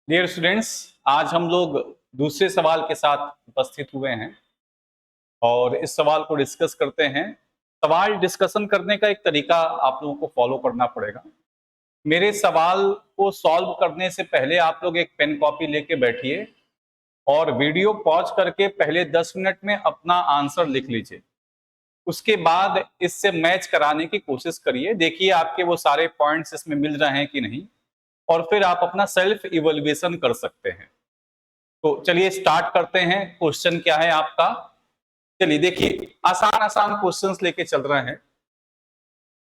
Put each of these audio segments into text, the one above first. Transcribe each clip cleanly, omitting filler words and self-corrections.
Dear students, आज हम लोग दूसरे सवाल के साथ उपस्थित हुए हैं और इस सवाल को डिस्कस करते हैं। सवाल डिस्कशन करने का एक तरीका आप लोगों को फॉलो करना पड़ेगा। मेरे सवाल को सॉल्व करने से पहले आप लोग एक पेन कॉपी लेके बैठिए और वीडियो पॉज करके पहले 10 मिनट में अपना आंसर लिख लीजिए। उसके बाद इससे मैच कराने की कोशिश करिए, देखिए आपके वो सारे पॉइंट्स इसमें मिल रहे हैं कि नहीं, और फिर आप अपना सेल्फ इवैल्यूएशन कर सकते हैं। तो चलिए स्टार्ट करते हैं। क्वेश्चन क्या है आपका? चलिए देखिए, आसान आसान क्वेश्चंस लेके चल रहे हैं।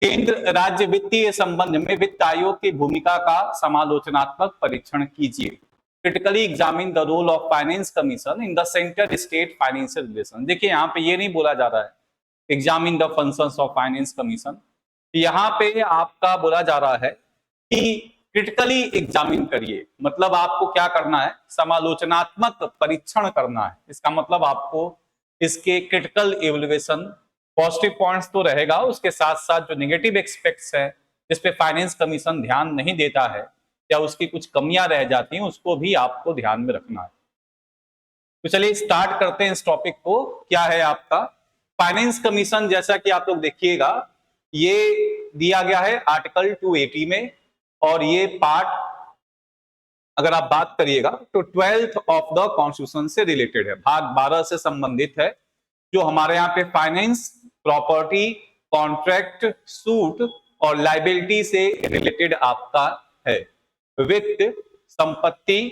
केंद्र राज्य वित्तीय संबंध में वित्त आयोग की भूमिका का समालोचनात्मक परीक्षण कीजिए। Critically examine the role of finance commission in the centre state financial relation. देखिए यहाँ पे ये नहीं बोला जा रहा है examine the functions of finance commission, यहाँ पे आपका बोला जा रहा है कि क्रिटिकली एग्जामिन करिए। मतलब आपको क्या करना है? समालोचनात्मक परीक्षण करना है। इसका मतलब आपको इसके क्रिटिकल इवैल्यूएशन, पॉजिटिव पॉइंट्स तो रहेगा, उसके साथ साथ जो नेगेटिव एस्पेक्ट्स है जिस पे फाइनेंस कमीशन ध्यान नहीं देता है या उसकी कुछ कमियां रह जाती हैं, उसको भी आपको ध्यान में रखना है। तो चलिए स्टार्ट करते हैं इस टॉपिक को। क्या है आपका फाइनेंस कमीशन? जैसा कि आप लोग देखिएगा, ये दिया गया है आर्टिकल 280 में, और ये पार्ट अगर आप बात करिएगा तो 12th ऑफ द कॉन्स्टिट्यूशन से रिलेटेड है, भाग 12 से संबंधित है, जो हमारे यहाँ पे फाइनेंस, प्रॉपर्टी, कॉन्ट्रैक्ट, सूट और लाइबिलिटी से रिलेटेड आपका है। वित्त, संपत्ति,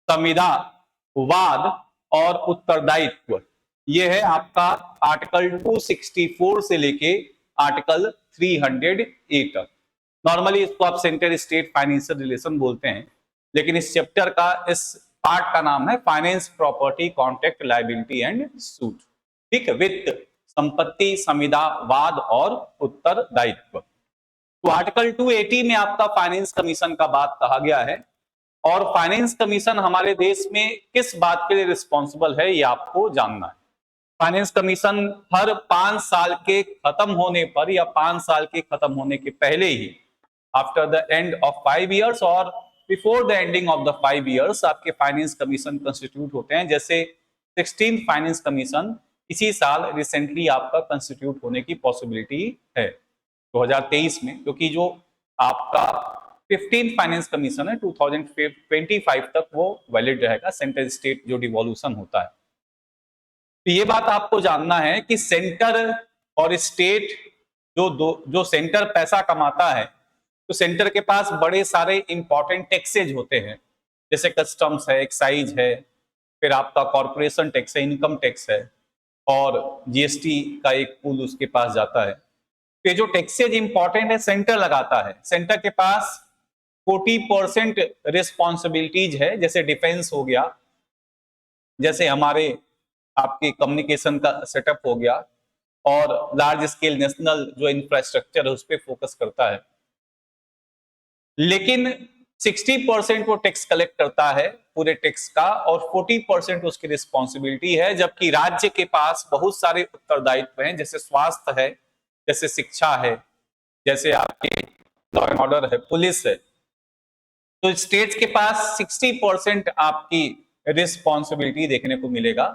संविदा, वाद और उत्तरदायित्व, ये है आपका आर्टिकल 264 से लेके आर्टिकल 308 तक। नॉर्मली इसको आप सेंटर स्टेट फाइनेंशियल रिलेशन बोलते हैं, लेकिन इस चैप्टर का, इस पार्ट का नाम है finance, property, contract, liability and suit. ठीक है, वित्त, संपत्ति, संविदा, वाद और उत्तरदायित्व। तो आर्टिकल 280 में आपका फाइनेंस कमीशन का बात कहा गया है, और फाइनेंस कमीशन हमारे देश में किस बात के लिए रिस्पॉन्सिबल है ये आपको जानना है। फाइनेंस कमीशन हर 5 साल के खत्म होने पर या 5 साल के खत्म होने के पहले ही, after the end of 5 years और before the ending of the 5 years, आपके फाइनेंस कमीशन कंस्टिट्यूट होते हैं। जैसे 16th फाइनेंस कमीशन इसी साल रिसेंटली आपका कंस्टिट्यूट होने की पॉसिबिलिटी है 2023 में, क्योंकि जो आपका 15th फाइनेंस कमीशन है 2025 तक वो वैलिड रहेगा, सेंटर स्टेट जो डिवोल्यूशन होता है। तो ये बात आपको जानना है कि सेंटर और स्टेट, जो सेंटर पैसा कमाता है, तो सेंटर के पास बड़े सारे इंपॉर्टेंट टैक्सेज होते हैं, जैसे कस्टम्स है, एक्साइज है, फिर आपका कॉर्पोरेशन टैक्स है, इनकम टैक्स है, और जीएसटी का एक पूल उसके पास जाता है। ये जो टैक्सेज इंपॉर्टेंट है सेंटर लगाता है। सेंटर के पास 40% रिस्पॉन्सिबिलिटीज है, जैसे डिफेंस हो गया, जैसे हमारे आपके कम्युनिकेशन का सेटअप हो गया, और लार्ज स्केल नेशनल जो इंफ्रास्ट्रक्चर है उस पर फोकस करता है। लेकिन 60% वो टैक्स कलेक्ट करता है पूरे टैक्स का, और 40% उसकी रिस्पॉन्सिबिलिटी है। जबकि राज्य के पास बहुत सारे उत्तरदायित्व हैं, जैसे स्वास्थ्य है, जैसे शिक्षा है, जैसे आपके लॉ एंड ऑर्डर है, पुलिस है। तो स्टेट्स के पास 60% आपकी रिस्पॉन्सिबिलिटी देखने को मिलेगा,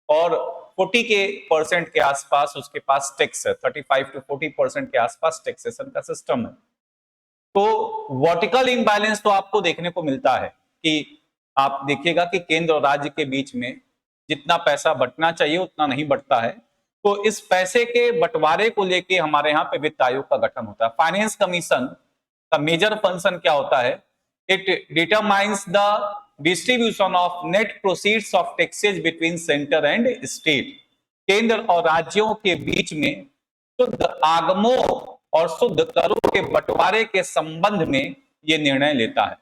और 40% के आसपास उसके पास टैक्स है। 35 to 40% के आसपास टैक्सेशन का सिस्टम है। तो वर्टिकल इम्बैलेंस तो आपको देखने को मिलता है कि आप देखिएगा कि केंद्र और राज्य के बीच में जितना पैसा बंटना चाहिए उतना नहीं बंटता है। तो इस पैसे के बंटवारे को लेके हमारे यहाँ पे वित्त आयोग का गठन होता है। फाइनेंस कमीशन का मेजर फंक्शन क्या होता है? It determines the distribution of net proceeds of taxes between centre and state. केंद्र और राज्यों के बीच में शुद्ध आगमों और शुद्ध करों के बंटवारे के संबंध में यह निर्णय लेता है।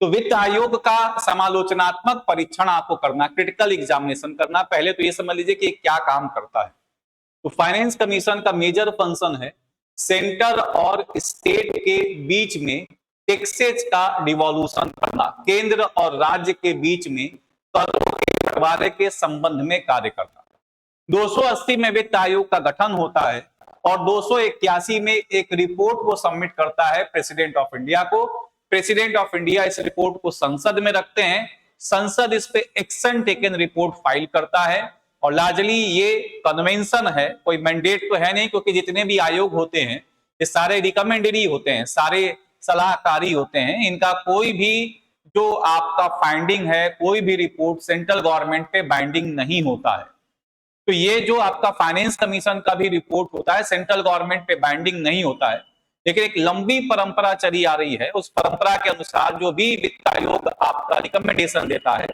तो वित्त आयोग का समालोचनात्मक परीक्षण आपको करना, क्रिटिकल एग्जामिनेशन करना। पहले तो ये समझ लीजिए कि क्या काम करता है। तो फाइनेंस कमीशन का मेजर फंक्शन है सेंटर और स्टेट के बीच में टैक्सेज का डिवोल्यूशन करना, केंद्र और राज्य के बीच में करों के बंटवारे के संबंध में कार्य करना। 280 में वित्त आयोग का गठन होता है, और 281 में एक रिपोर्ट वो सबमिट करता है प्रेसिडेंट ऑफ इंडिया को। प्रेसिडेंट ऑफ इंडिया इस रिपोर्ट को संसद में रखते हैं, संसद इस पे एक्शन टेकन रिपोर्ट फाइल करता है, और लार्जली ये कन्वेंशन है, कोई मैंडेट तो है नहीं, क्योंकि जितने भी आयोग होते हैं ये सारे रिकमेंडरी होते हैं, सारे सलाहकारी होते हैं, इनका कोई भी जो आपका फाइंडिंग है, कोई भी रिपोर्ट सेंट्रल गवर्नमेंट पे बाइंडिंग नहीं होता है। तो ये जो आपका फाइनेंस कमीशन का भी रिपोर्ट होता है सेंट्रल गवर्नमेंट पे बाइंडिंग नहीं होता है, लेकिन एक लंबी परंपरा चली आ रही है, उस परंपरा के अनुसार जो भी वित्त आयोग आपका रिकमेंडेशन देता है,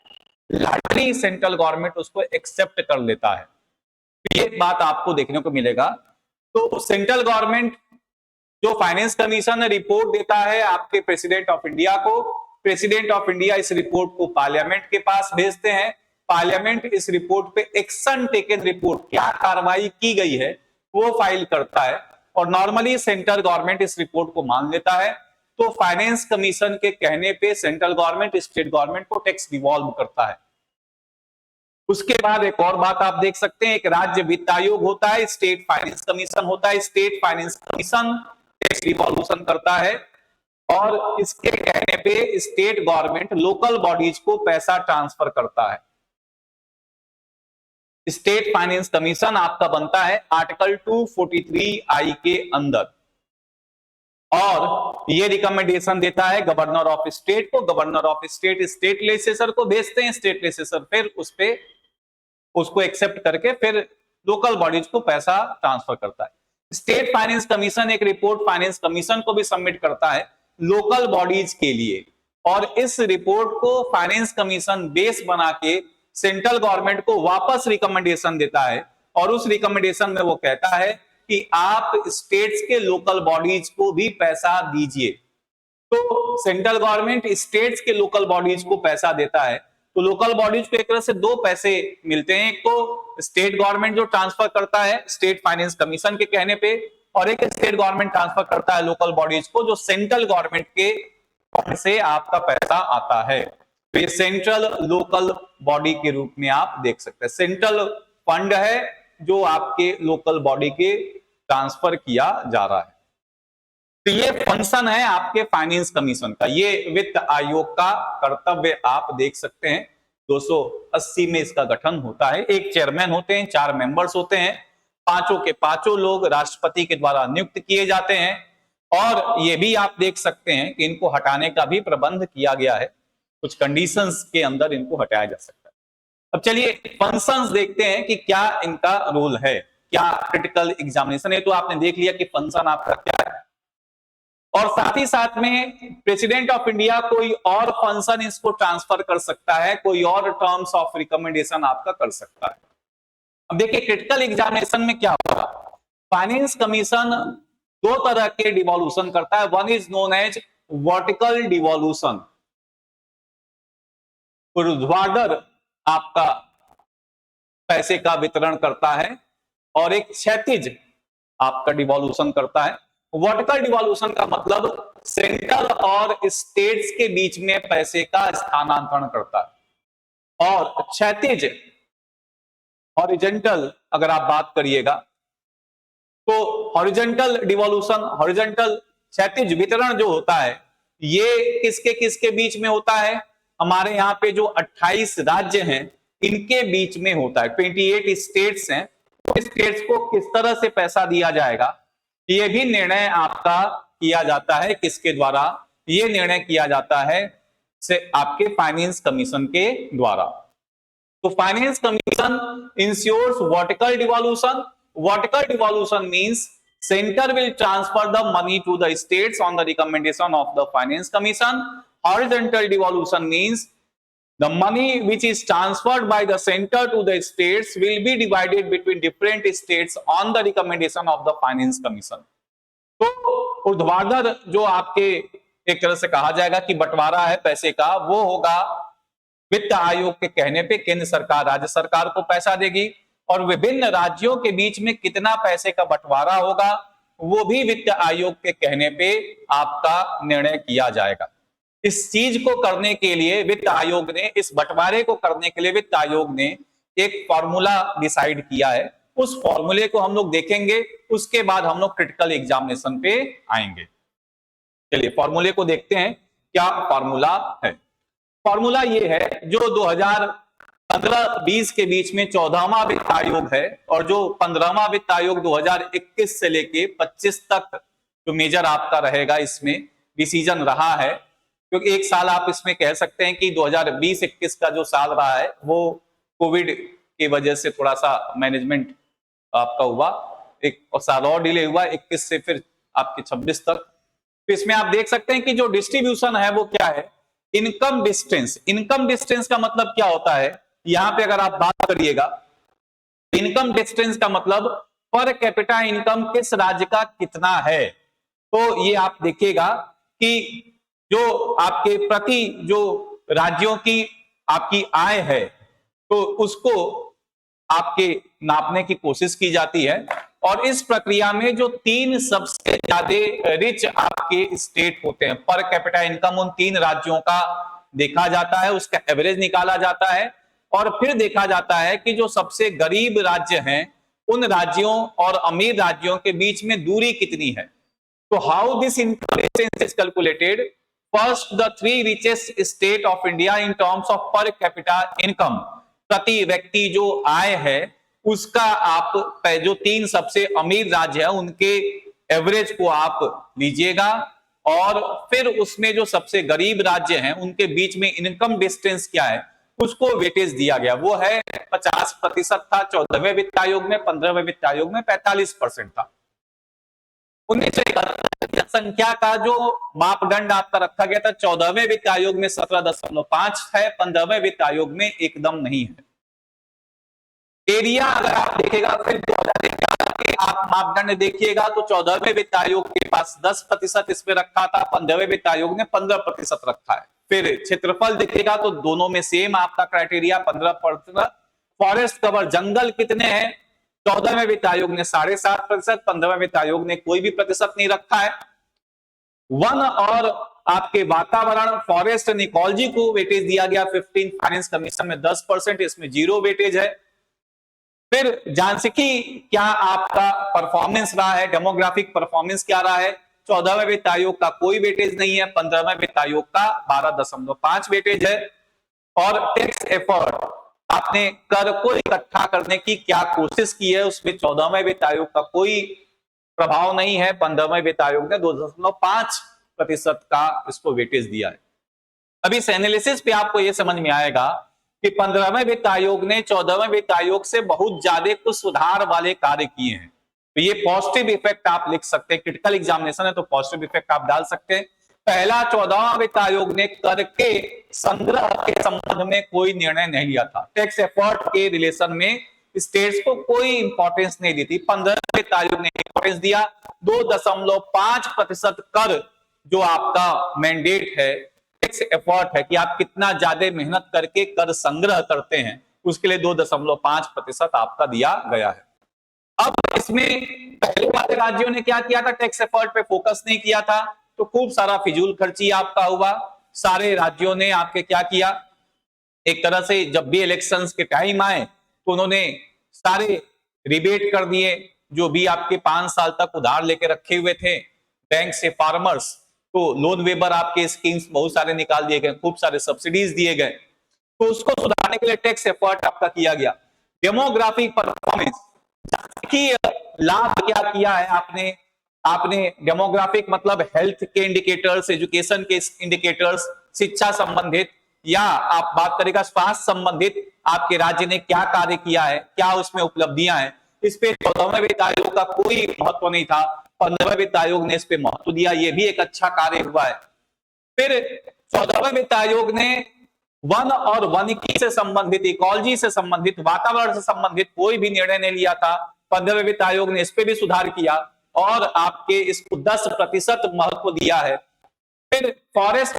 लार्जली सेंट्रल गवर्नमेंट उसको एक्सेप्ट कर लेता है। तो ये बात आपको देखने को मिलेगा। तो सेंट्रल गवर्नमेंट जो फाइनेंस कमीशन रिपोर्ट देता है आपके प्रेसिडेंट ऑफ इंडिया को, प्रेसिडेंट ऑफ इंडिया इस रिपोर्ट को पार्लियामेंट के पास भेजते हैं, पार्लियामेंट इस रिपोर्ट पे एक्शन टेकन रिपोर्ट, क्या कार्रवाई की गई है, वो फाइल करता है, और नॉर्मली सेंट्रल गवर्नमेंट इस रिपोर्ट को मान लेता है। तो फाइनेंस कमीशन के कहने पे सेंट्रल गवर्नमेंट स्टेट गवर्नमेंट को टैक्स डिवॉल्व करता है। उसके बाद एक और बात आप देख सकते हैं, एक राज्य वित्त आयोग होता है, स्टेट फाइनेंस कमीशन होता है, स्टेट फाइनेंस कमीशन टैक्स डिवॉल्यूशन करता है, और इसके कहने पे स्टेट गवर्नमेंट लोकल बॉडीज को पैसा ट्रांसफर करता है। स्टेट फाइनेंस कमीशन आपका बनता है आर्टिकल 243I के अंदर, और ये रिकमेंडेशन देता है गवर्नर ऑफ स्टेट को, governor of state state legislature को भेजते हैं, स्टेट लेजिस्लेचर फिर उस पे उसको एक्सेप्ट करके फिर लोकल बॉडीज को पैसा ट्रांसफर करता है। स्टेट फाइनेंस कमीशन एक रिपोर्ट फाइनेंस कमीशन को भी सबमिट करता है लोकल बॉडीज के लिए, और इस रिपोर्ट को फाइनेंस कमीशन बेस बना के सेंट्रल गवर्नमेंट को वापस रिकमेंडेशन देता है, और उस रिकमेंडेशन में वो कहता है कि आप स्टेट्स के लोकल बॉडीज को भी पैसा दीजिए। तो सेंट्रल गवर्नमेंट स्टेट्स के लोकल बॉडीज को पैसा देता है, तो लोकल बॉडीज को एक तरह से दो पैसे मिलते हैं, एक तो स्टेट गवर्नमेंट जो ट्रांसफर करता है स्टेट फाइनेंस कमीशन के कहने पे, और एक स्टेट गवर्नमेंट ट्रांसफर करता है लोकल बॉडीज को, जो सेंट्रल गवर्नमेंट के फंड से आपका पैसा आता है। तो ये सेंट्रल लोकल बॉडी के रूप में आप देख सकते हैं, सेंट्रल फंड है जो आपके लोकल बॉडी के ट्रांसफर किया जा रहा है। तो ये फंक्शन है आपके फाइनेंस कमीशन का, ये वित्त आयोग का कर्तव्य आप देख सकते हैं। 280 में इसका गठन होता है, एक चेयरमैन होते हैं, 4 मेंबर्स होते हैं, पांचों के पांचों लोग राष्ट्रपति के द्वारा नियुक्त किए जाते हैं, और ये भी आप देख सकते हैं कि इनको हटाने का भी प्रबंध किया गया है, कुछ कंडीशंस के अंदर इनको हटाया जा सकता है। अब चलिए फंक्शंस देखते हैं कि क्या इनका रोल है, क्या क्रिटिकल एग्जामिनेशन है, तो आपने देख लिया कि फंक्शन आपका क्या है, और साथ ही साथ में प्रेसिडेंट ऑफ इंडिया कोई और फंक्शन इसको ट्रांसफर कर सकता है, कोई और टर्म्स ऑफ रिकमेंडेशन आपका कर सकता है। अब देखिए क्रिटिकल एग्जामिनेशन में क्या होगा, फाइनेंस कमीशन 2 तरह के डिवॉल्यूशन करता है, one is known as vertical devolution, ऊर्ध्वाधर आपका पैसे का वितरण करता है, और एक क्षैतिज आपका डिवॉल्यूशन करता है। वर्टिकल डिवॉल्यूशन का मतलब सेंट्रल और स्टेट्स के बीच में पैसे का स्थानांतरण करता है, और क्षैतिज हॉरिजॉन्टल अगर आप बात करिएगा तो हॉरिजॉन्टल डिवॉल्यूशन, हॉरिजॉन्टल क्षैतिज वितरण जो होता है ये किसके किसके बीच में होता है, हमारे यहाँ पे जो 28 राज्य हैं इनके बीच में होता है, 28 स्टेट्स हैं, तो स्टेट्स को किस तरह से पैसा दिया जाएगा ये भी निर्णय आपका किया जाता है, किसके द्वारा, ये निर्णय किया जाता है से आपके फाइनेंस कमीशन के द्वारा। तो finance commission ensures vertical devolution, vertical devolution means center will transfer the money to the states on the recommendation of the finance commission. Horizontal devolution means the money which is transferred by the center to the states will be divided between different states on the recommendation of the finance commission. तो ऊर्ध्वाधर जो आपके एक तरह से कहा जाएगा कि बंटवारा है पैसे का, वो होगा वित्त आयोग के कहने पे केंद्र सरकार राज्य सरकार को पैसा देगी, और विभिन्न राज्यों के बीच में कितना पैसे का बंटवारा होगा वो भी वित्त आयोग के कहने पे आपका निर्णय किया जाएगा। इस चीज को करने के लिए वित्त आयोग ने, इस बंटवारे को करने के लिए वित्त आयोग ने एक फॉर्मूला डिसाइड किया है, उस फॉर्मूले को हम लोग देखेंगे, उसके बाद हम लोग क्रिटिकल एग्जामिनेशन पे आएंगे। चलिए फॉर्मूले को देखते हैं। क्या फॉर्मूला है? फॉर्मूला ये है, जो 2015-20 के बीच में 14वां वित्त आयोग है और जो 15वां वित्त आयोग 2021 से लेके 25 तक जो मेजर आपका रहेगा, इसमें डिसीजन रहा है, क्योंकि एक साल आप इसमें कह सकते हैं कि 2020-21 का जो साल रहा है वो कोविड की वजह से थोड़ा सा मैनेजमेंट आपका हुआ, एक साल और डिले हुआ 21 से फिर आपके 26 तक। तो इसमें आप देख सकते हैं कि जो डिस्ट्रीब्यूशन है वो क्या है, इनकम डिस्टेंस। इनकम डिस्टेंस का मतलब क्या होता है, यहां पे अगर आप बात करिएगा, इनकम डिस्टेंस का मतलब पर कैपिटा इनकम किस राज्य का कितना है। तो ये आप देखिएगा कि जो आपके प्रति जो राज्यों की आपकी आय है, तो उसको आपके नापने की कोशिश की जाती है, और इस प्रक्रिया में जो 3 सबसे ज्यादा रिच आपके स्टेट होते हैं, पर कैपिटा इनकम उन 3 राज्यों का देखा जाता है, उसका एवरेज निकाला जाता है, और फिर देखा जाता है कि जो सबसे गरीब राज्य हैं उन राज्यों और अमीर राज्यों के बीच में दूरी कितनी है। तो how this income distance is calculated? First, the 3 richest state of India in terms of per capita income, प्रति व्यक्ति जो आय है उसका आप जो 3 सबसे अमीर राज्य है उनके एवरेज को आप लीजिएगा, और फिर उसमें जो सबसे गरीब राज्य हैं उनके बीच में इनकम डिस्टेंस क्या है उसको वेटेज दिया गया, वो है 50% था 14वें वित्त आयोग में, 15वें वित्त आयोग में 45% था। 1971 जनसंख्या का जो मापदंड आपका रखा गया था 14वें वित्त आयोग में 17.5 है, 15वें वित्त आयोग में एकदम नहीं है। एरिया अगर आप देखेगा फिर 2011 के आप मापदंड देखिएगा तो 14वें वित्त आयोग के पास 10% इसमें रखा था, 15वें वित्त आयोग ने 15% रखा है। फिर क्षेत्रफल देखिएगा तो दोनों में सेम आपका क्राइटेरिया 15%। फॉरेस्ट कवर, जंगल कितने हैं, 14वें वित्त आयोग ने 7.5%, 15वें वित्त आयोग ने कोई भी प्रतिशत नहीं रखा है। वन और आपके वातावरण, फॉरेस्ट एंड इकोलॉजी को वेटेज दिया गया 15 फाइनेंस कमीशन में 10%, इसमें 0 वेटेज है। फिर जानसिकी क्या आपका परफॉर्मेंस रहा है, डेमोग्राफिक परफॉर्मेंस क्या रहा है, 14वें वित्त आयोग का कोई वेटेज नहीं है, 15वें वित्त आयोग का 12.5 वेटेज है। और टैक्स एफर्ट, आपने कर को इकट्ठा करने की क्या कोशिश की है, उसमें 14वें वित्त आयोग का कोई प्रभाव नहीं है, 15वें वित्त आयोग ने 2.5% का इसको वेटेज दिया है। अभी इस एनालिसिस पे आपको यह समझ में आएगा कि 15वें वित्त आयोग ने 14वें वित्त आयोग से बहुत ज्यादा कुछ सुधार वाले कार्य किए हैं, तो ये पॉजिटिव इफेक्ट आप लिख सकते हैं। क्रिटिकल एग्जामिनेशन है तो पॉजिटिव इफेक्ट आप डाल सकते हैं। पहला, 14वां वित्त आयोग ने कर के संग्रह के संबंध में कोई निर्णय नहीं लिया था, टैक्स एफर्ट के रिलेशन में स्टेट्स को कोई इंपॉर्टेंस नहीं दी थी। 15वें वित्त आयोग ने इंपॉर्टेंस दिया, 2.5% कर जो आपका मैंडेट है, टैक्स एफर्ट है कि आप कितना ज्यादा मेहनत करके कर संग्रह करते हैं, उसके लिए 2.5% आपका दिया गया है। अब इसमें पहले वाले राज्यों ने क्या किया था, टैक्स एफर्ट पे फोकस नहीं किया था, तो खूब सारा फिजूल खर्ची आपका हुआ। सारे राज्यों ने आपके क्या किया, एक तरह से जब भी इलेक्शंस के टाइम आए तो उन्होंने सारे रिबेट कर दिए, जो भी आपके 5 साल तक उधार लेके रखे हुए थे बैंक से फार्मर्स, तो लोन वेबर आपके स्कीम्स बहुत सारे निकाल दिए गए, खूब सारे सब्सिडीज दिए गए, तो उसको सुधारने के लिए टैक्स एफर्ट आपका किया गया। डेमोग्राफिक परफॉर्मेंस, लाभ क्या किया है आपने डेमोग्राफिक मतलब हेल्थ के इंडिकेटर्स, एजुकेशन के इंडिकेटर्स, शिक्षा संबंधित, या आप बात करेगा स्वास्थ्य संबंधित आपके राज्य ने क्या कार्य किया है, क्या उसमें उपलब्धियां हैं, इस पे 14वें वित्त आयोग का कोई महत्व नहीं था, 15वें वित्त आयोग ने इस पे महत्व दिया, ये भी एक अच्छा कार्य हुआ है। फिर 14वें वित्त आयोग ने वन और वनिकी से संबंधित, इकोलॉजी से संबंधित, वातावरण से संबंधित कोई भी निर्णय नहीं लिया था, 15वें वित्त आयोग ने इस पे भी सुधार किया और आपके इसको 10% महत्व दिया है। फिर फॉरेस्ट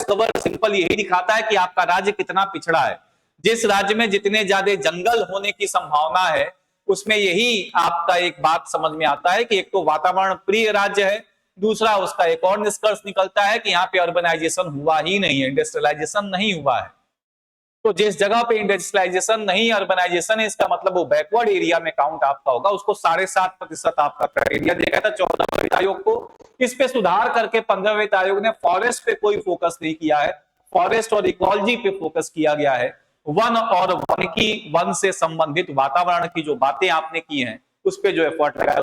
कवर सिंपल यही दिखाता है कि आपका राज्य कितना पिछड़ा है। जिस राज्य में जितने ज्यादा जंगल होने की संभावना है उसमें यही आपका एक बात समझ में आता है कि एक तो वातावरण प्रिय राज्य है, दूसरा उसका एक और निष्कर्ष निकलता है कि यहाँ पे अर्बनाइजेशन हुआ ही नहीं है, इंडस्ट्रियलाइजेशन नहीं हुआ है। तो जिस जगह पे इंडस्ट्रियलाइजेशन नहीं, अर्बनाइजेशन है, इसका मतलब वो बैकवर्ड एरिया में काउंट आपका होगा, उसको 7.5% आपका क्राइटेरिया दिया गया था 14वें वित्त आयोग को। इस पे सुधार करके 15वें वित्त आयोग ने फॉरेस्ट पे कोई फोकस नहीं किया है, फॉरेस्ट और इकोलॉजी पे फोकस किया गया है। वन और वन से संबंधित वातावरण की जो बातें आपने की हैं उस पे जो एफर्ट लगा है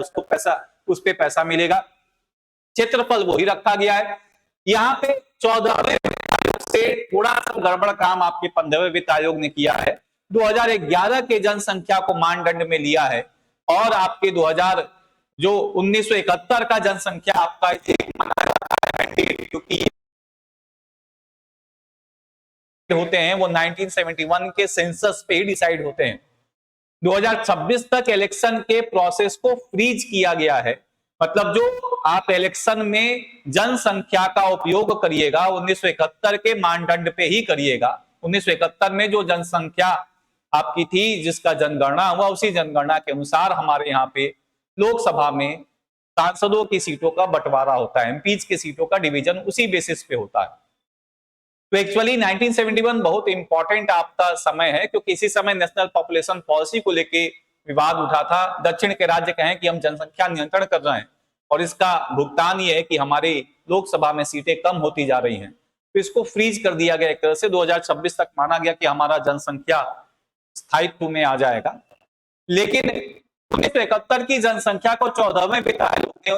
उस पे पैसा मिलेगा। क्षेत्रफल वही रखा गया है। यहाँ पे 14वें वित्त आयोग से थोड़ा सा गड़बड़ काम आपके 15वें वित्त आयोग ने किया है। 2011 के जनसंख्या को मानदंड में लिया है और आपके 1971 का जनसंख्या आपका एक माना जाता है, क्योंकि होते हैं वो 1971 के सेंसस पे ही डिसाइड होते हैं। 2026 तक इलेक्शन के प्रोसेस को फ्रीज किया गया है, मतलब जो आप इलेक्शन में जनसंख्या का उपयोग करिएगा 1971 के मानदंड पे ही करिएगा। 1971 में जो जनसंख्या आपकी थी, जिसका जनगणना हुआ, उसी जनगणना के अनुसार हमारे यहाँ पे लोकसभा में सांसदों की सीटों का बंटवारा होता है, एमपीज की सीटों का डिवीजन उसी बेसिस पे होता है। तो एक्चुअली 1971 बहुत इंपॉर्टेंट आपका समय है, क्योंकि इसी समय नेशनल पॉपुलेशन पॉलिसी को लेके विवाद उठा था। दक्षिण के राज्य कहें कि हम जनसंख्या नियंत्रण कर रहे हैं और इसका भुगतान ये है कि हमारी लोकसभा में सीटें कम होती जा रही हैं, तो इसको फ्रीज कर दिया गया एक तरह से। 2026 तक माना गया कि हमारा जनसंख्या स्थायित्व में आ जाएगा। लेकिन 1971 की जनसंख्या को 14वें वित्त आयोग ने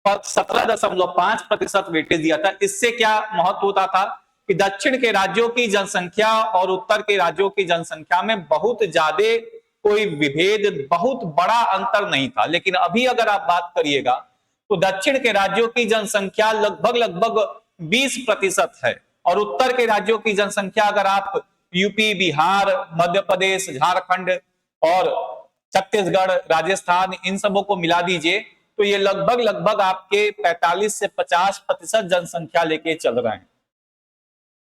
17.5% वेटेज दिया था। इससे क्या महत्व होता था कि दक्षिण के राज्यों की जनसंख्या और उत्तर के राज्यों की जनसंख्या में बहुत ज्यादा कोई विभेद, बहुत बड़ा अंतर नहीं था। लेकिन अभी अगर आप बात करिएगा तो दक्षिण के राज्यों की जनसंख्या लगभग 20% है और उत्तर के राज्यों की जनसंख्या अगर आप यूपी, बिहार, मध्य प्रदेश, झारखंड और छत्तीसगढ़, राजस्थान, इन सबों को मिला दीजिए तो ये लगभग आपके 45 से 50% जनसंख्या लेके चल रहे हैं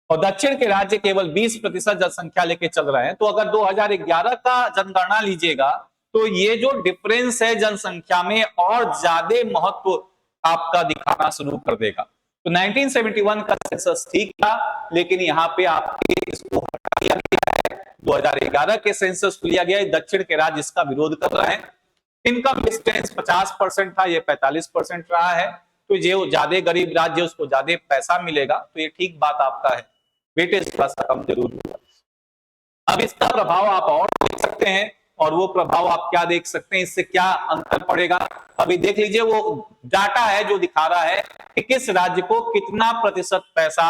और दक्षिण के राज्य केवल 20% जनसंख्या लेके चल रहे हैं। तो अगर 2011 का जनगणना लीजिएगा तो ये जो डिफरेंस है जनसंख्या में और ज्यादा महत्व आपका दिखाना शुरू कर देगा। तो 1971 का सेंसस ठीक था, लेकिन यहाँ पे आपके इसको हटा दिया गया है। 2011 के सेंसस को लिया गया है, दक्षिण के राज्य इसका विरोध कर रहे हैं। इनकम डिस्टेंस 50% था, ये 45% रहा है। तो जो ज्यादा गरीब राज्य उसको ज्यादा पैसा मिलेगा, तो ये ठीक बात आपका है, वेटेज थोड़ा सा कम जरूर होगा। अब इसका प्रभाव आप और देख सकते हैं, और वो प्रभाव आप क्या देख सकते हैं, इससे क्या अंतर पड़ेगा अभी देख लीजिए। वो डाटा है जो दिखा रहा है कि किस राज्य को कितना प्रतिशत पैसा,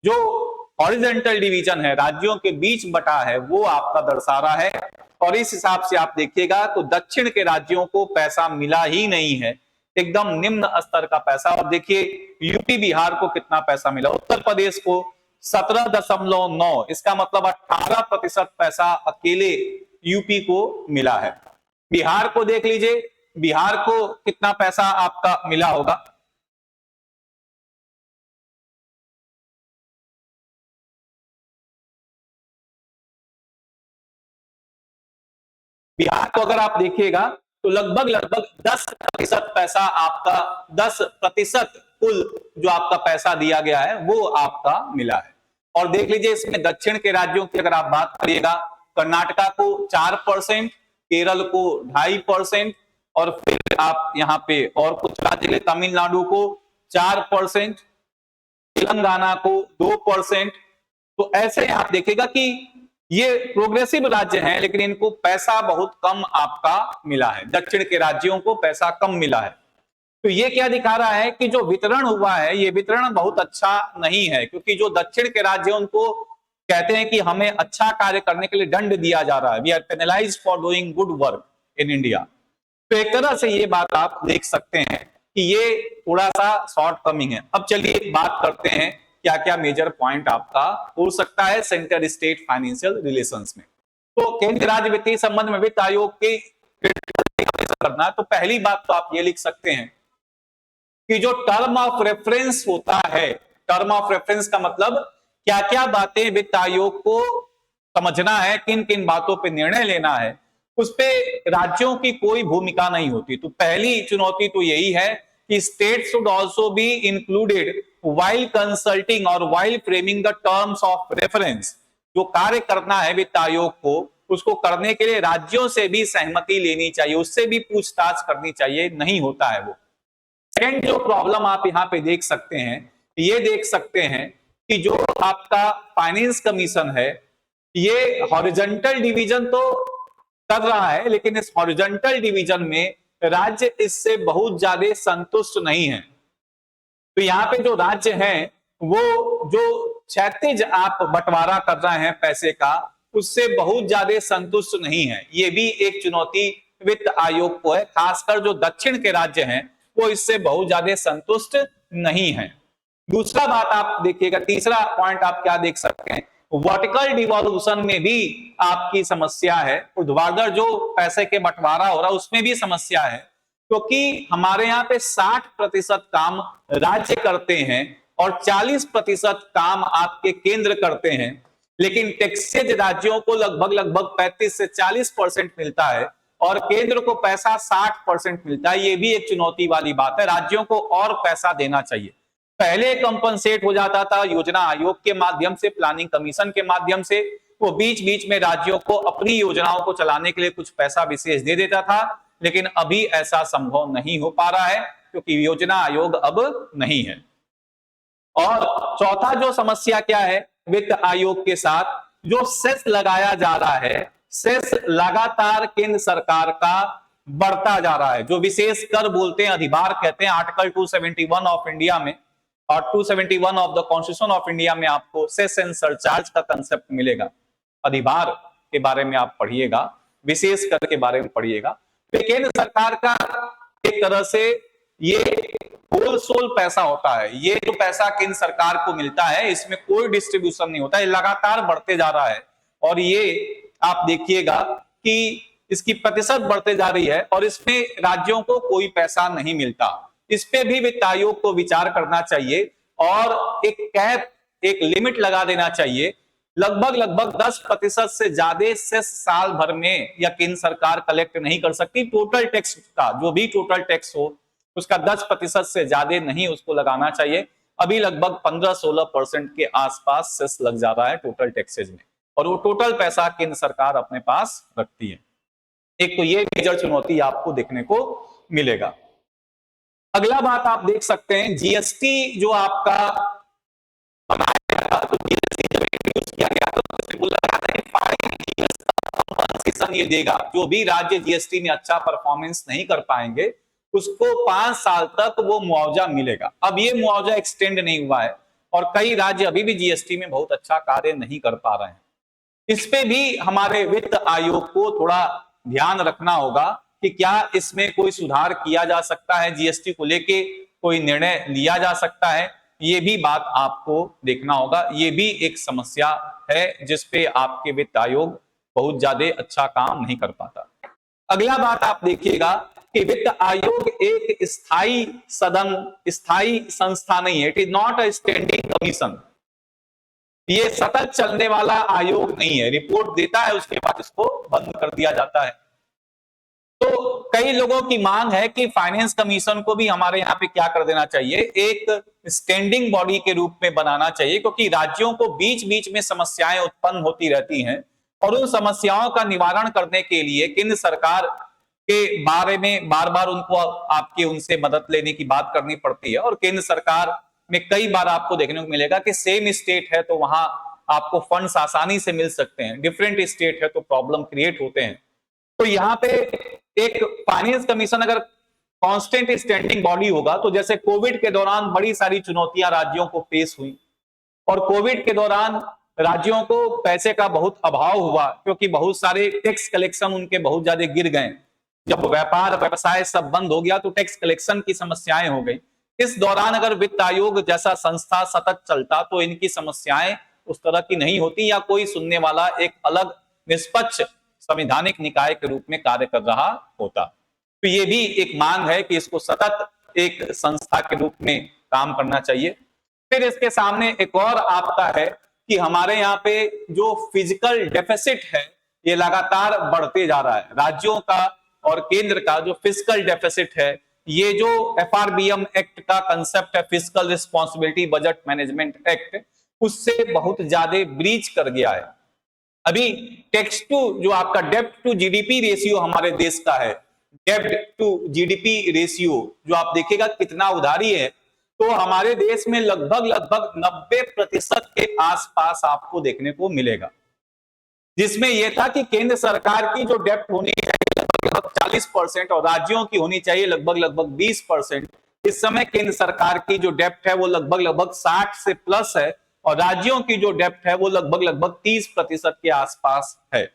जो हॉरिजॉन्टल डिवीजन है, राज्यों के बीच बटा है, वो आपका दर्शा रहा है। और इस हिसाब से आप देखिएगा तो दक्षिण के राज्यों को पैसा मिला ही नहीं है, एकदम निम्न स्तर का पैसा। और देखिए यूपी, बिहार को कितना पैसा मिला, उत्तर प्रदेश को 17.9, इसका मतलब 18% पैसा अकेले यूपी को मिला है। बिहार को देख लीजिए, बिहार को कितना पैसा आपका मिला होगा। बिहार को अगर आप देखिएगा तो लगभग 10% पैसा आपका, 10% कुल जो आपका पैसा दिया गया है वो आपका मिला है। और देख लीजिए इसमें दक्षिण के राज्यों की अगर आप बात करिएगा, कर्नाटका को 4%, केरल को 2.5%, और फिर आप यहाँ पे और कुछ राज्य, तमिलनाडु को 4%, तेलंगाना को 2%। तो ऐसे आप देखिएगा कि ये प्रोग्रेसिव राज्य हैं, लेकिन इनको पैसा बहुत कम आपका मिला है, दक्षिण के राज्यों को पैसा कम मिला है। तो ये क्या दिखा रहा है कि जो वितरण हुआ है ये वितरण बहुत अच्छा नहीं है, क्योंकि जो दक्षिण के राज्य उनको कहते हैं कि हमें अच्छा कार्य करने के लिए दंड दिया जा रहा है, we are penalised for doing good work in India. तो एक तरह से ये बात आप देख सकते हैं कि ये थोड़ा सा शॉर्ट कमिंग है। अब चलिए बात करते हैं क्या क्या मेजर पॉइंट आपका हो सकता है सेंटर स्टेट फाइनेंशियल रिलेशंस में। तो केंद्र राज्य वित्तीय संबंध में वित्त आयोग के करना है, तो पहली बात तो आप ये लिख सकते हैं कि जो टर्म ऑफ रेफरेंस होता है, टर्म ऑफ रेफरेंस का मतलब क्या क्या बातें वित्त आयोग को समझना है, किन किन बातों पे निर्णय लेना है, उस पे राज्यों की कोई भूमिका नहीं होती। तो पहली चुनौती तो यही है कि state should also be included while consulting और while framing the terms of reference. जो कार्य करना है वित्त आयोग को, उसको करने के लिए राज्यों से भी सहमति लेनी चाहिए, उससे भी पूछताछ करनी चाहिए, नहीं होता है वो। सेकंड जो प्रॉब्लम आप यहाँ पे देख सकते हैं, ये देख सकते हैं कि जो आपका फाइनेंस कमीशन है, ये हॉरिजॉन्टल डिवीजन तो कर रहा है, लेकिन इस हॉरिजॉन्टल डिवीजन में राज्य इससे बहुत ज्यादा संतुष्ट नहीं है। तो यहाँ पे जो राज्य हैं, वो जो क्षैतिज आप बंटवारा कर रहे हैं पैसे का, उससे बहुत ज्यादा संतुष्ट नहीं है। ये भी एक चुनौती वित्त आयोग को है, खासकर जो दक्षिण के राज्य हैं वो इससे बहुत ज्यादा संतुष्ट नहीं है। दूसरा बात आप देखिएगा, तीसरा पॉइंट आप क्या देख सकते हैं, वर्टिकल डिवॉल्यूशन में भी आपकी समस्या है। ऊर्ध्वाधर जो पैसे के बंटवारा हो रहा है उसमें भी समस्या है, क्योंकि हमारे यहाँ पे 60% काम राज्य करते हैं और 40% काम आपके केंद्र करते हैं, लेकिन टैक्सेज राज्यों को लगभग 35 से 40% मिलता है और केंद्र को पैसा 60% मिलता है। ये भी एक चुनौती वाली बात है, राज्यों को और पैसा देना चाहिए। पहले कंपनसेट हो जाता था योजना आयोग के माध्यम से, प्लानिंग कमीशन के माध्यम से, वो बीच बीच में राज्यों को अपनी योजनाओं को चलाने के लिए कुछ पैसा विशेष दे देता था, लेकिन अभी ऐसा संभव नहीं हो पा रहा है क्योंकि योजना आयोग अब नहीं है। और चौथा जो समस्या क्या है वित्त आयोग के साथ, जो सेस लगाया जा रहा है, सेस लगातार केंद्र सरकार का बढ़ता जा रहा है। जो विशेष कर बोलते हैं, अधिभार कहते हैं, आर्टिकल 271 ऑफ इंडिया में और 271 of the constitution of India में आपको सेस एंड सरचार्ज का कंसेप्ट मिलेगा। अधिभार के बारे में आप पढ़िएगा, विशेष कर के बारे में पढ़िएगा। केंद्र सरकार का एक तरह से ये होल सोल पैसा होता है। ये जो पैसा केंद्र सरकार को मिलता है, इसमें कोई डिस्ट्रीब्यूशन नहीं होता, ये लगातार बढ़ते जा रहा है। और ये आप देखिएगा कि इसकी प्रतिशत बढ़ते जा रही है और इसमें राज्यों को कोई पैसा नहीं मिलता। इस पे भी वित्त आयोग को विचार करना चाहिए और एक कैप, एक लिमिट लगा देना चाहिए। लगभग 10% से ज्यादा सेस साल भर में या केंद्र सरकार कलेक्ट नहीं कर सकती। टोटल टैक्स का, जो भी टोटल टैक्स हो, उसका 10% से ज्यादा नहीं उसको लगाना चाहिए। अभी लगभग 15-16% के आसपास सेस लग जा रहा है टोटल टैक्सेज में, और वो टोटल पैसा केंद्र सरकार अपने पास रखती है। एक तो ये मेजर चुनौती आपको देखने को मिलेगा। अगला बात आप देख सकते हैं, जीएसटी जो आपका बनाया गया, तो जीएसटी जब इंट्रोड्यूस किया गया तो उसमें बोला गया था कि 5 years का कंपनसेशन ये देगा। जो भी राज्य जीएसटी में अच्छा परफॉर्मेंस नहीं कर पाएंगे उसको 5 साल तक वो मुआवजा मिलेगा। अब ये मुआवजा एक्सटेंड नहीं हुआ है और कई राज्य अभी भी जीएसटी में बहुत अच्छा कार्य नहीं कर पा रहे हैं। इस पे भी हमारे वित्त आयोग को थोड़ा ध्यान रखना होगा कि क्या इसमें कोई सुधार किया जा सकता है, जीएसटी को लेके कोई निर्णय लिया जा सकता है। ये भी बात आपको देखना होगा। ये भी एक समस्या है जिसपे आपके वित्त आयोग बहुत ज्यादा अच्छा काम नहीं कर पाता। अगला बात आप देखिएगा कि वित्त आयोग एक स्थायी सदन, स्थायी संस्था नहीं है। It is not a standing commission. ये सतत चलने वाला आयोग नहीं है, रिपोर्ट देता है उसके बाद इसको बंद कर दिया जाता है। तो कई लोगों की मांग है कि फाइनेंस कमीशन को भी हमारे यहाँ पे क्या कर देना चाहिए, एक स्टैंडिंग बॉडी के रूप में बनाना चाहिए, क्योंकि राज्यों को बीच बीच में समस्याएं उत्पन्न होती रहती हैं और उन समस्याओं का निवारण करने के लिए केंद्र सरकार के बारे में बार बार उनको आपके उनसे मदद लेने की बात करनी पड़ती है। और केंद्र सरकार में कई बार आपको देखने को मिलेगा कि सेम स्टेट है तो वहां आपको फंड्स आसानी से मिल सकते हैं, डिफरेंट स्टेट है तो प्रॉब्लम क्रिएट होते हैं। तो यहाँ पे एक फाइनेंस कमीशन अगर कांस्टेंट स्टैंडिंग बॉडी होगा, तो जैसे कोविड के दौरान बड़ी सारी चुनौतियां राज्यों को फेस हुई और कोविड के दौरान राज्यों को पैसे का बहुत अभाव हुआ क्योंकि बहुत सारे टैक्स कलेक्शन उनके बहुत ज्यादा गिर गए। जब व्यापार व्यवसाय सब बंद हो गया तो टैक्स कलेक्शन की समस्याएं हो गई। इस दौरान अगर वित्त आयोग जैसा संस्था सतत चलता तो इनकी समस्याएं उस तरह की नहीं होती, या कोई सुनने वाला एक अलग निष्पक्ष संवैधानिक निकाय के रूप में कार्य कर रहा होता। तो ये भी एक मांग है कि इसको सतत एक संस्था के रूप में काम करना चाहिए। फिर इसके सामने एक और आपका है कि हमारे यहाँ पे जो फिजिकल डेफिसिट है ये लगातार बढ़ते जा रहा है। राज्यों का और केंद्र का जो फिजिकल डेफिसिट है, ये जो एफआरबीएम एक्ट का कंसेप्ट है, physical responsibility budget management act, उससे बहुत ज्यादा ब्रीच कर गया है। अभी टैक्स टू जो आपका डेब्ट टू जीडीपी रेशियो हमारे देश का है डेब्ट टू जीडीपी रेशियो जो आप देखिएगा कितना उधारी है, तो हमारे देश में लगभग लगभग 90% के आसपास आपको देखने को मिलेगा, जिसमें यह था कि केंद्र सरकार की जो डेब्ट होनी चाहिए लगभग 40% और राज्यों की होनी चाहिए लगभग लगभग 20%। इस समय केंद्र सरकार की जो डेब्ट है वो लगभग लगभग 60 से प्लस है और राज्यों की जो डेब्ट है वो लगभग लगभग 30% के आसपास है।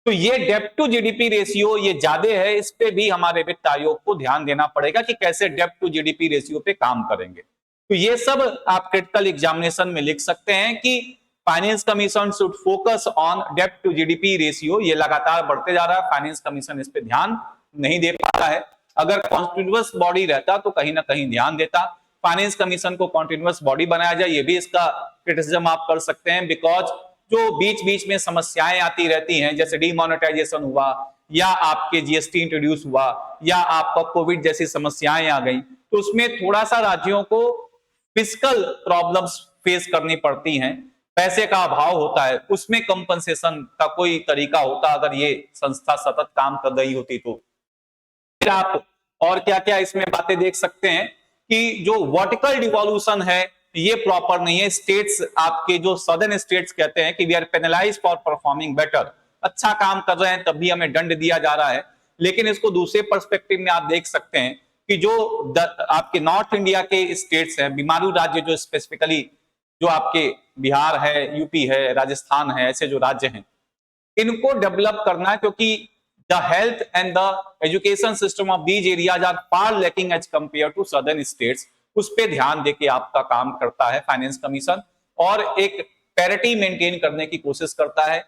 तो ये डेब्ट टू जीडीपी रेशियो ये ज्यादा है, इस पे भी हमारे वित्त आयोग को ध्यान देना पड़ेगा कि कैसे डेब्ट टू जीडीपी रेशियो पे काम करेंगे। तो ये सब आप क्रिटिकल एग्जामिनेशन में लिख सकते हैं कि finance commission should focus on डेब्ट टू जीडीपी रेशियो। ये लगातार बढ़ते जा रहा है, फाइनेंस कमीशन इस पे ध्यान नहीं दे पाता है। अगर कॉन्टिन्यूअस बॉडी रहता तो कहीं ना कहीं ध्यान देता। फाइनेंस कमीशन को कॉन्टिन्यूअस बॉडी बनाया जाए, ये भी इसका क्रिटिसिज्म आप कर सकते हैं, बिकॉज जो बीच बीच में समस्याएं आती रहती हैं, जैसे डीमोनेटाइजेशन हुआ या आपके जीएसटी इंट्रोड्यूस हुआ या आपका कोविड जैसी समस्याएं आ गई, तो उसमें थोड़ा सा राज्यों को फिस्कल प्रॉब्लम्स फेस करनी पड़ती हैं, पैसे का अभाव होता है, उसमें कंपनसेशन का कोई तरीका होता अगर ये संस्था सतत काम कर रही होती तो। फिर आप और क्या क्या इसमें बातें देख सकते हैं कि जो वर्टिकल डिवोल्यूशन है ये प्रॉपर नहीं है। स्टेट्स आपके जो सदर्न स्टेट्स कहते हैं कि we are penalised for performing better, अच्छा काम कर रहे हैं तब भी हमें दंड दिया जा रहा है। लेकिन इसको दूसरे पर्सपेक्टिव में आप देख सकते हैं कि जो आपके नॉर्थ इंडिया के स्टेट्स हैं, बीमारू राज्य जो स्पेसिफिकली जो आपके बिहार है, यूपी है, राजस्थान है, ऐसे जो राज्य हैं, इनको डेवलप करना है, क्योंकि the health and the education system of these areas are far lacking as compared to southern states। उस पे ध्यान देके आपका काम करता है फाइनेंस कमीशन और एक पैरिटी मेंटेन करने की कोशिश करता है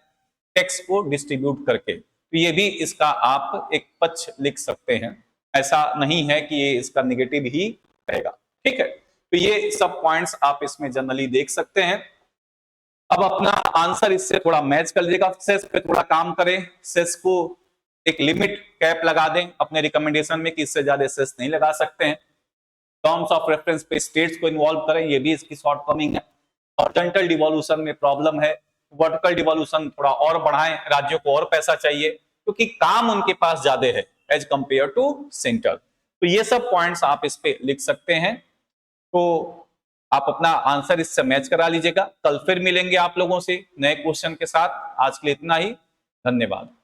टैक्स को डिस्ट्रीब्यूट करके। तो ये भी इसका आप एक पक्ष लिख सकते हैं, ऐसा नहीं है कि ये इसका निगेटिव ही रहेगा। ठीक है, तो ये सब पॉइंट्स आप इसमें जनरली देख सकते हैं। अब अपना आंसर इससे थोड़ा मैच कर लीजिएगा, सेस पे थोड़ा काम करें, सेस को एक लिमिट कैप लगा दें अपने रिकमेंडेशन में कि इससे ज्यादा सेस नहीं लगा सकते हैं। टर्म्स ऑफ रेफरेंस पे स्टेट्स को इन्वॉल्व करें, ये भी इसकी शॉर्टकमिंग है। हॉरिजॉन्टल डिवोल्यूशन में प्रॉब्लम है, वर्टिकल डिवोल्यूशन थोड़ा और बढ़ाएं, राज्यों को और पैसा चाहिए क्योंकि काम उनके पास ज्यादा है एज कंपेयर टू सेंटर। तो ये सब पॉइंट्स आप इस पे लिख सकते हैं। तो आप अपना आंसर इससे मैच करा लीजिएगा। कल फिर मिलेंगे आप लोगों से नए क्वेश्चन के साथ। आज के लिए इतना ही, धन्यवाद।